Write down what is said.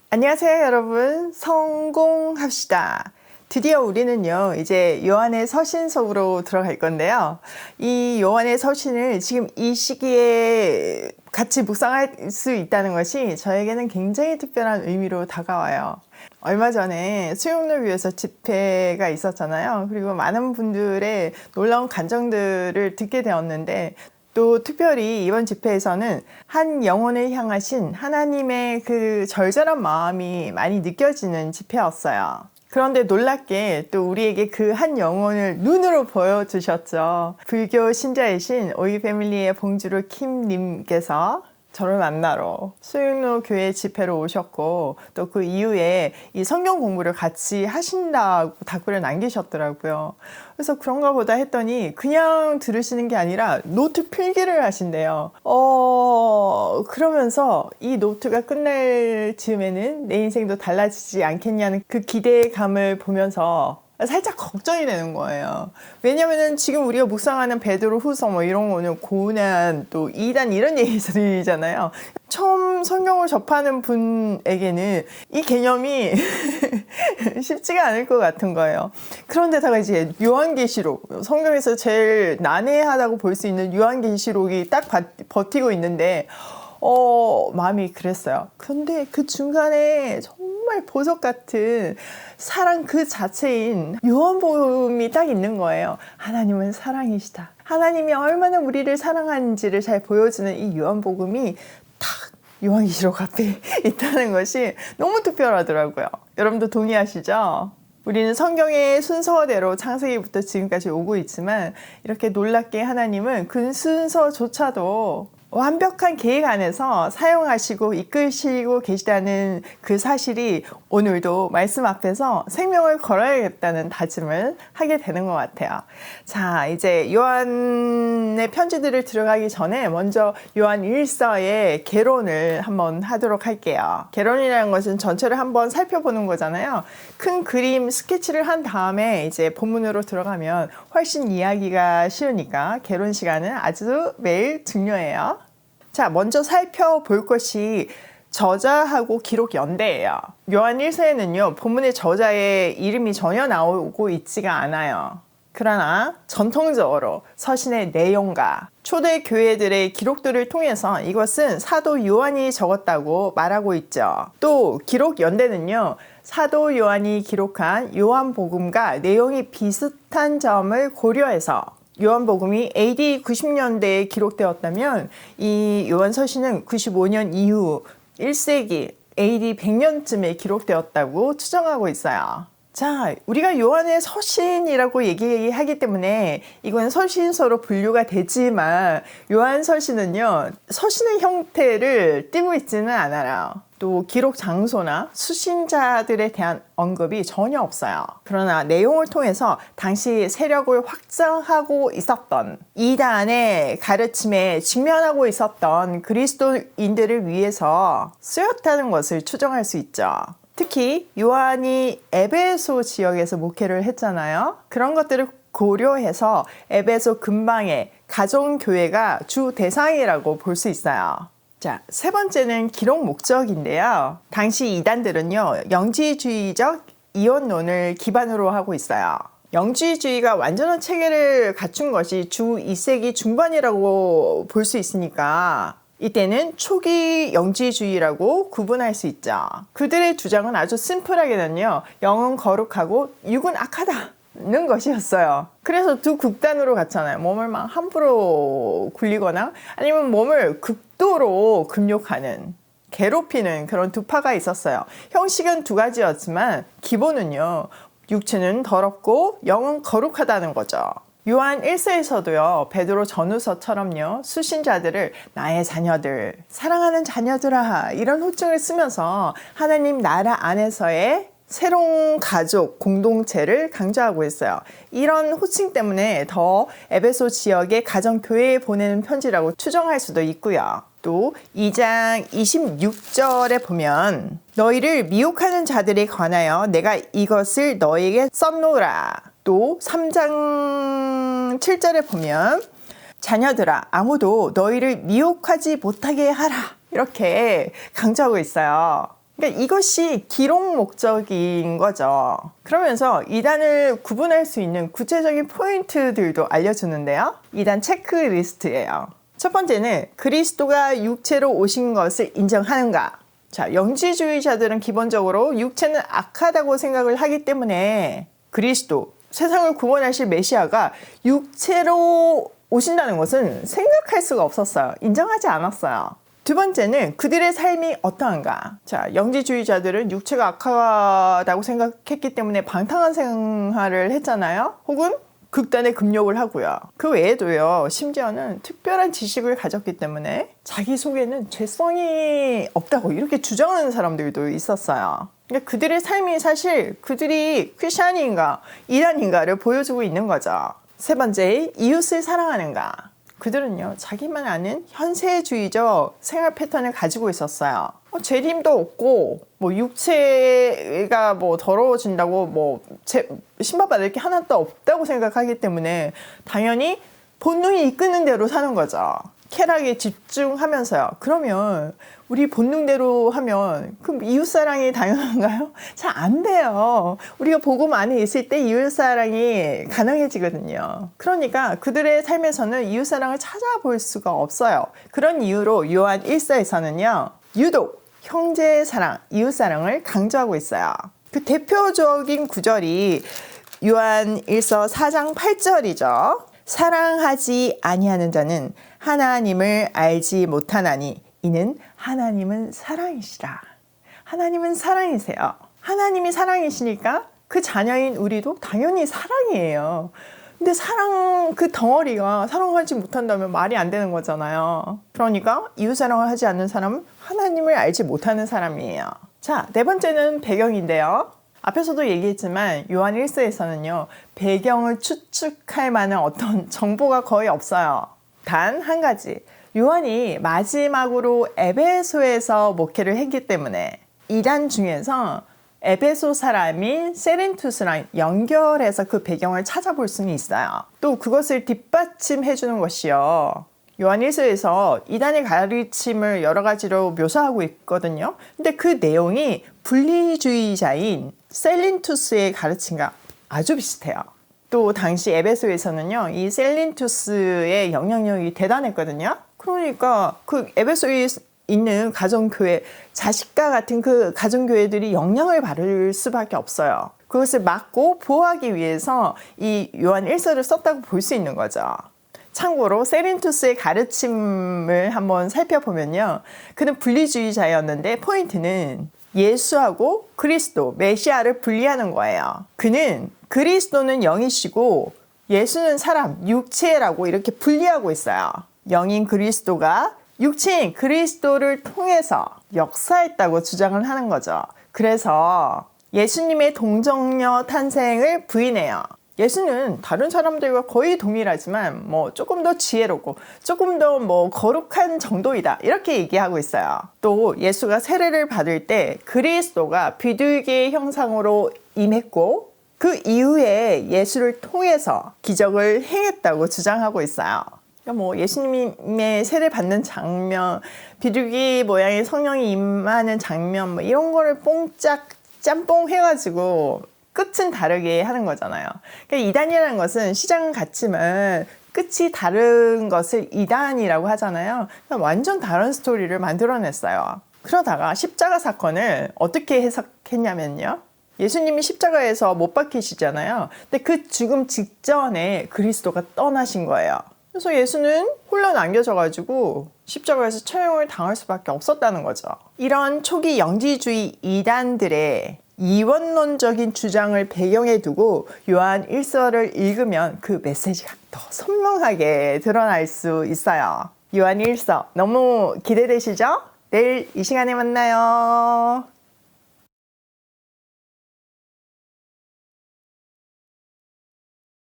안녕하세요, 여러분. 성공합시다. 드디어 우리는요, 이제 요한의 서신 속으로 들어갈 건데요. 이 요한의 서신을 지금 이 시기에 같이 묵상할 수 있다는 것이 저에게는 굉장히 특별한 의미로 다가와요. 얼마 전에 수용을 위해서 집회가 있었잖아요. 그리고 많은 분들의 놀라운 간증들을 듣게 되었는데, 또 특별히 이번 집회에서는 한 영혼을 향하신 하나님의 그 절절한 마음이 많이 느껴지는 집회였어요. 그런데 놀랍게 또 우리에게 그 한 영혼을 눈으로 보여주셨죠. 불교 신자이신 오이 패밀리의 봉주루 킴님께서 저를 만나러 수육로 교회 집회로 오셨고, 또 그 이후에 이 성경 공부를 같이 하신다고 답글을 남기셨더라고요. 그래서 그런가 보다 했더니 그냥 들으시는 게 아니라 노트 필기를 하신대요. 그러면서 이 노트가 끝날 즈음에는 내 인생도 달라지지 않겠냐는 그 기대감을 보면서 살짝 걱정이 되는 거예요. 왜냐면은 지금 우리가 묵상하는 베드로 후서 뭐 이런 거는 고난 또 이단 이런 얘기들이잖아요. 처음 성경을 접하는 분에게는 이 개념이 쉽지가 않을 것 같은 거예요. 그런데다가 이제 요한계시록, 성경에서 제일 난해하다고 볼 수 있는 요한계시록이 딱 버티고 있는데 마음이 그랬어요. 그런데 그 중간에 정말 보석 같은 사랑 그 자체인 요한복음이 딱 있는 거예요. 하나님은 사랑이시다. 하나님이 얼마나 우리를 사랑하는지를 잘 보여주는 이 요한복음이 딱 요한계시록 앞에 있다는 것이 너무 특별하더라고요. 여러분도 동의하시죠? 우리는 성경의 순서대로 창세기부터 지금까지 오고 있지만, 이렇게 놀랍게 하나님은 그 순서조차도 완벽한 계획 안에서 사용하시고 이끄시고 계시다는 그 사실이 오늘도 말씀 앞에서 생명을 걸어야겠다는 다짐을 하게 되는 것 같아요. 자, 이제 요한의 편지들을 들어가기 전에 먼저 요한 1서의 개론을 한번 하도록 할게요. 개론이라는 것은 전체를 한번 살펴보는 거잖아요. 큰 그림 스케치를 한 다음에 이제 본문으로 들어가면 훨씬 이야기가 쉬우니까 개론 시간은 아주 매일 중요해요. 자, 먼저 살펴볼 것이 저자하고 기록 연대예요. 요한 1서에는요, 본문의 저자의 이름이 전혀 나오고 있지가 않아요. 그러나 전통적으로 서신의 내용과 초대 교회들의 기록들을 통해서 이것은 사도 요한이 적었다고 말하고 있죠. 또 기록 연대는요, 사도 요한이 기록한 요한복음과 내용이 비슷한 점을 고려해서 요한복음이 AD 90년대에 기록되었다면 이 요한서신은 95년 이후 1세기 AD 100년쯤에 기록되었다고 추정하고 있어요. 자, 우리가 요한의 서신이라고 얘기하기 때문에 이건 서신서로 분류가 되지만, 요한 서신은요, 서신의 형태를 띠고 있지는 않아요. 또 기록 장소나 수신자들에 대한 언급이 전혀 없어요. 그러나 내용을 통해서 당시 세력을 확장하고 있었던, 이단의 가르침에 직면하고 있었던 그리스도인들을 위해서 쓰였다는 것을 추정할 수 있죠. 특히 요한이 에베소 지역에서 목회를 했잖아요. 그런 것들을 고려해서 에베소 근방의 가정교회가 주 대상이라고 볼 수 있어요. 자, 세 번째는 기록 목적인데요. 당시 이단들은요, 영지주의적 이원론을 기반으로 하고 있어요. 영지주의가 완전한 체계를 갖춘 것이 주 2세기 중반이라고 볼 수 있으니까 이때는 초기 영지주의라고 구분할 수 있죠. 그들의 주장은 아주 심플하게는요, 영은 거룩하고 육은 악하다는 것이었어요. 그래서 두 극단으로 갔잖아요. 몸을 막 함부로 굴리거나 아니면 몸을 극도로 금욕하는, 괴롭히는 그런 두 파가 있었어요. 형식은 두 가지였지만 기본은요, 육체는 더럽고 영은 거룩하다는 거죠. 요한 1서에서도요, 베드로 전후서처럼요, 수신자들을 나의 자녀들, 사랑하는 자녀들아, 이런 호칭을 쓰면서 하나님 나라 안에서의 새로운 가족, 공동체를 강조하고 있어요. 이런 호칭 때문에 더 에베소 지역의 가정교회에 보내는 편지라고 추정할 수도 있고요. 또 2장 26절에 보면 너희를 미혹하는 자들에 관하여 내가 이것을 너희에게 썼노라. 또 3장 7절에 보면 자녀들아 아무도 너희를 미혹하지 못하게 하라. 이렇게 강조하고 있어요. 그러니까 이것이 기록 목적인 거죠. 그러면서 이단을 구분할 수 있는 구체적인 포인트들도 알려주는데요. 이단 체크리스트예요. 첫 번째는 그리스도가 육체로 오신 것을 인정하는가. 자, 영지주의자들은 기본적으로 육체는 악하다고 생각을 하기 때문에 그리스도, 세상을 구원하실 메시아가 육체로 오신다는 것은 생각할 수가 없었어요. 인정하지 않았어요. 두 번째는 그들의 삶이 어떠한가. 자, 영지주의자들은 육체가 악하다고 생각했기 때문에 방탕한 생활을 했잖아요. 혹은 극단의 금욕을 하고요. 그 외에도요, 심지어는 특별한 지식을 가졌기 때문에 자기 속에는 죄성이 없다고 이렇게 주장하는 사람들도 있었어요. 그러니까 그들의 삶이 사실 그들이 크리스찬인가 이단인가를 보여주고 있는 거죠. 세 번째, 이웃을 사랑하는가. 그들은요, 자기만 아는 현세주의적 생활 패턴을 가지고 있었어요. 재림도 없고, 육체가 더러워진다고, 신박받을 게 하나도 없다고 생각하기 때문에, 당연히 본능이 이끄는 대로 사는 거죠. 쾌락에 집중하면서요. 그러면 우리 본능대로 하면 그럼 이웃사랑이 당연한가요? 잘 안 돼요. 우리가 복음 안에 있을 때 이웃사랑이 가능해지거든요. 그러니까 그들의 삶에서는 이웃사랑을 찾아볼 수가 없어요. 그런 이유로 요한 1서에서는요. 유독 형제사랑, 이웃사랑을 강조하고 있어요. 그 대표적인 구절이 요한 1서 4장 8절이죠. 사랑하지 아니하는 자는 하나님을 알지 못하나니 이는 하나님은 사랑이시라. 하나님은 사랑이세요. 하나님이 사랑이시니까 그 자녀인 우리도 당연히 사랑이에요. 근데 사랑 그 덩어리가 사랑하지 못한다면 말이 안 되는 거잖아요. 그러니까 이웃사랑을 하지 않는 사람은 하나님을 알지 못하는 사람이에요. 자, 네 번째는 배경인데요. 앞에서도 얘기했지만 요한 1서에서는요. 배경을 추측할 만한 어떤 정보가 거의 없어요. 단 한 가지. 요한이 마지막으로 에베소에서 목회를 했기 때문에 이단 중에서 에베소 사람인 세린투스랑 연결해서 그 배경을 찾아볼 수는 있어요. 또 그것을 뒷받침해 주는 것이요. 요한 1서에서 이단의 가르침을 여러 가지로 묘사하고 있거든요. 근데 그 내용이 분리주의자인 셀린투스의 가르침과 아주 비슷해요. 또 당시 에베소에서는요, 이 셀린투스의 영향력이 대단했거든요. 그러니까 그 에베소에 있는 가정교회, 자식과 같은 그 가정교회들이 영향을 받을 수밖에 없어요. 그것을 막고 보호하기 위해서 이 요한 1서를 썼다고 볼 수 있는 거죠. 참고로 세린투스의 가르침을 한번 살펴보면요. 그는 분리주의자였는데 포인트는 예수하고 그리스도, 메시아를 분리하는 거예요. 그는 그리스도는 영이시고 예수는 사람, 육체라고 이렇게 분리하고 있어요. 영인 그리스도가 육체인 그리스도를 통해서 역사했다고 주장을 하는 거죠. 그래서 예수님의 동정녀 탄생을 부인해요. 예수는 다른 사람들과 거의 동일하지만 조금 더 지혜롭고 조금 더 거룩한 정도이다 이렇게 얘기하고 있어요. 또 예수가 세례를 받을 때 그리스도가 비둘기의 형상으로 임했고 그 이후에 예수를 통해서 기적을 행했다고 주장하고 있어요. 그러니까 예수님의 세례 받는 장면, 비둘기 모양의 성령이 임하는 장면 이런 거를 뽕짝 짬뽕 해가지고 끝은 다르게 하는 거잖아요. 그러니까 이단이라는 것은 시작은 같지만 끝이 다른 것을 이단이라고 하잖아요. 그러니까 완전 다른 스토리를 만들어냈어요. 그러다가 십자가 사건을 어떻게 해석했냐면요. 예수님이 십자가에서 못 박히시잖아요. 근데 그 죽음 직전에 그리스도가 떠나신 거예요. 그래서 예수는 홀로 남겨져가지고 십자가에서 처형을 당할 수밖에 없었다는 거죠. 이런 초기 영지주의 이단들의 이원론적인 주장을 배경에 두고 요한 1서를 읽으면 그 메시지가 더 선명하게 드러날 수 있어요. 요한 1서 너무 기대되시죠? 내일 이 시간에 만나요.